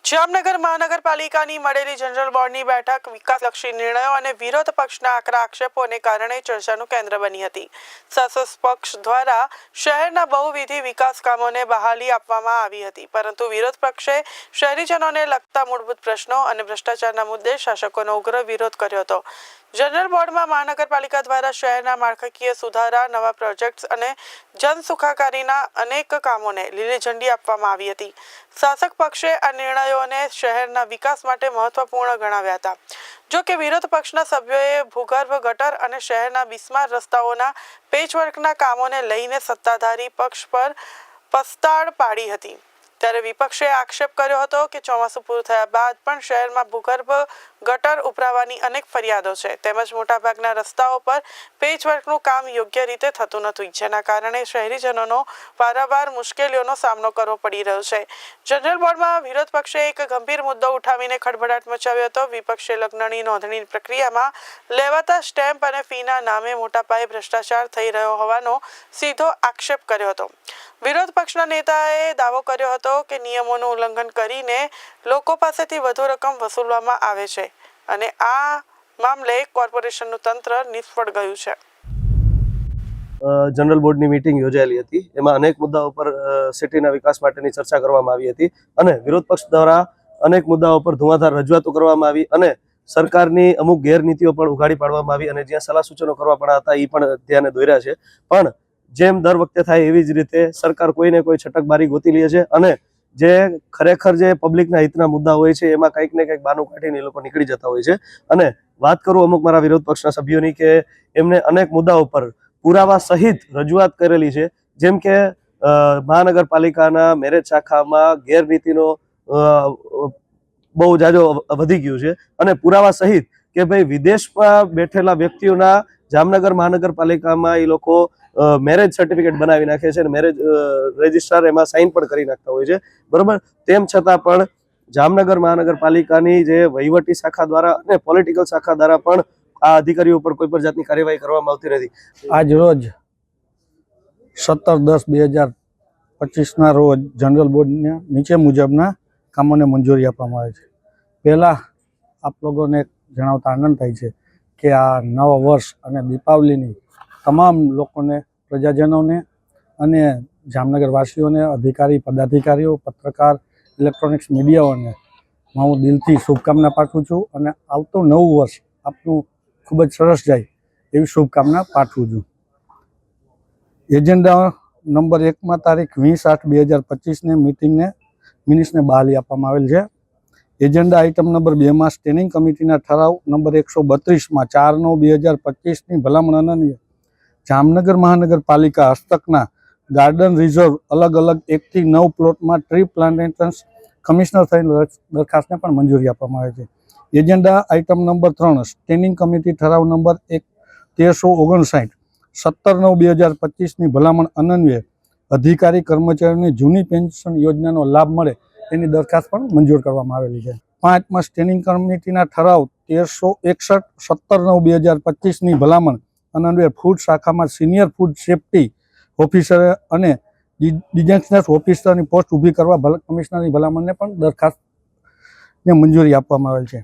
જામનગર મહાનગરપાલિકાની મળેલી જનરલ બોર્ડની બેઠક વિકાસલક્ષી નિર્ણયો અને વિરોધ પક્ષના આકરા આક્ષેપોને કારણે ચર્ચાનું કેન્દ્ર બની હતી। શાસક પક્ષ દ્વારા શહેરના બહુવિધ વિકાસ કામોને બહાલી આપવામાં આવી હતી, પરંતુ વિરોધ પક્ષે શહેરીજનોને લગતા મૂળભૂત પ્રશ્નો અને ભ્રષ્ટાચારના મુદ્દે શાસકોનો ઉગ્ર વિરોધ કર્યો હતો। જનરલ બોર્ડમાં મહાનગરપાલિકા દ્વારા શહેરના માળખાકીય સુધારા, નવા પ્રોજેક્ટ્સ અને જનસુખાકારીના અનેક કામોને લીલી ઝંડી આપવામાં આવી હતી। શાસક પક્ષે આ નિર્ણયોને શહેરના વિકાસ માટે મહત્વપૂર્ણ ગણાવ્યા હતા। જો કે વિરોધ પક્ષના સભ્યોએ ભૂગર્ભ ગટર અને શહેરના બિસ્માર રસ્તાઓના પેચવર્કના કામોને લઈને સત્તાધારી પક્ષ પર પસ્તાળ પાડી હતી। ત્યારે વિપક્ષે આક્ષેપ કર્યો હતો કે ચોમાસું પૂરું થયા બાદ પણ શહેરમાં ભૂગર્ભ ગટર ઉભરાવાની અનેક ફરિયાદો છે, તેમજ મોટાભાગના રસ્તાઓ પર પેચવર્કનું કામ યોગ્ય રીતે થતું નથી, જેના કારણે શહેરીજનોનો વારંવાર મુશ્કેલીઓનો સામનો કરવો પડી રહ્યો છે। જનરલ બોર્ડમાં વિરોધ પક્ષે એક ગંભીર મુદ્દો ઉઠાવીને ખળભળાટ મચાવ્યો હતો। વિપક્ષે લગ્નની નોંધણી પ્રક્રિયામાં લેવાતા સ્ટેમ્પ અને ફીના નામે મોટા પાયે ભ્રષ્ટાચાર થઈ રહ્યો હોવાનો સીધો આક્ષેપ કર્યો હતો। વિરોધ પક્ષના નેતાએ દાવો કર્યો હતો કે નિયમોનું ઉલ્લંઘન કરીને લોકો પાસેથી વધુ રકમ વસૂલવામાં આવે છે અને આ મામલે કોર્પોરેશનનું તંત્ર નિષ્ફળ ગયું છે। જનરલ બોર્ડની મીટિંગ યોજાયેલી હતી, એમાં અનેક મુદ્દાઓ પર સિટીના વિકાસ માટેની ચર્ચા કરવામાં આવી હતી અને વિરોધ પક્ષ દ્વારા અનેક મુદ્દાઓ પર ધુઆધાર રજૂઆતો કરવામાં આવી અને સરકારની અમુક ગેરનીતિઓ પણ ઉઘાડી પાડવામાં આવી અને જ્યાં સલાહ સૂચનો કરવા પણ હતા એ પણ ધ્યાને દોર્યા છે। પણ જેમ દર વખતે થાય એવી જ રીતે સરકાર કોઈને કોઈ છટકબારી ગોતી લે છે અને જે ખરેખર જે પબ્લિકના હિતના મુદ્દા હોય છે એમાં કંઈક ને કંઈક બાનું કાઢીને એ લોકો નીકળી જતા હોય છે। અને વાત કરું અમુક મારા વિરોધ પક્ષના સભ્યોની કે એમને અનેક મુદ્દાઓ પર પુરાવા સહિત રજૂઆત કરેલી છે, જેમ કે મહાનગરપાલિકાના મેરેજ શાખામાં ગેરરીતિનો બહુ જાજો વધી ગયું છે અને પુરાવા સહિત કે ભાઈ વિદેશમાં બેઠેલા વ્યક્તિઓના જામનગર મહાનગરપાલિકામાં એ લોકો મેરેજ સર્ટિફિકેટ બનાવી નાખે છે અને મેરેજ રજિસ્ટ્રાર એમાં સાઇન પણ કરી નાખતા હોય છે, બરોબર। તેમ છતાં પણ જામનગર મહાનગરપાલિકાની જે વહીવટી શાખા દ્વારા અને પોલિટિકલ શાખા દ્વારા પણ આ અધિકારીઓ પર કોઈ પણ જાતની કાર્યવાહી કરવામાં આવતી નથી। આજ રોજ 17/10/2025 રોજ જનરલ બોર્ડને નીચે મુજબના કામોને મંજૂરી આપવામાં આવે છે। પહેલાં આપ લોકોને જણાવતા આનંદ થાય છે કે આ નવા વર્ષ અને દીપાવલીની તમામ લોકોને, પ્રજાજનોને અને જામનગર વાસીઓને, અધિકારી, પદાધિકારીઓ, પત્રકાર, ઇલેક્ટ્રોનિક્સ મીડિયાઓને હું દિલથી શુભકામના પાઠવું છું અને આવતું નવું વર્ષ આપનું ખૂબ જ સરસ જાય એવી શુભકામના પાઠવું છું। એજન્ડા નંબર 1માં તારીખ 20/8/2025ને મિનિટ્સને બહાલી આપવામાં આવેલ છે। એજન્ડા આઇટમ નંબર 2માં સ્ટેન્ડિંગ કમિટીના ઠરાવ નંબર 132માં 4/9/2025ની ભલામણ અન્વયે જામનગર મહાનગરપાલિકા હસ્તકના ગાર્ડન રિઝર્વ અલગ અલગ 1 થી 9 પ્લોટમાં ટ્રી પ્લાન્ટેશન્સ કમિશનર થઈને દરખાસ્તને પણ મંજૂરી આપવામાં આવે છે। Agenda item number 3 standing committee ઠરાવ નંબર 1359 17/9/2025ની ભલામણ અન્વયે અધિકારી કર્મચારીઓની જૂની પેન્શન યોજનાનો લાભ મળે તેની દરખાસ્ત પણ મંજૂર કરવામાં આવેલી છે। 5માં સ્ટેન્ડિંગ કમિટીના ઠરાવ 1361 17/9/2025ની ભલામણ અન્વયે ફૂડ શાખામાં સિનિયર ફૂડ સેફ્ટી ઓફિસર અને ડિઝાસ્ટર ઓફિસરની પોસ્ટ ઊભી કરવા કમિશનરની ભલામણને પણ દરખાસ્તને મંજૂરી આપવામાં આવેલ છે।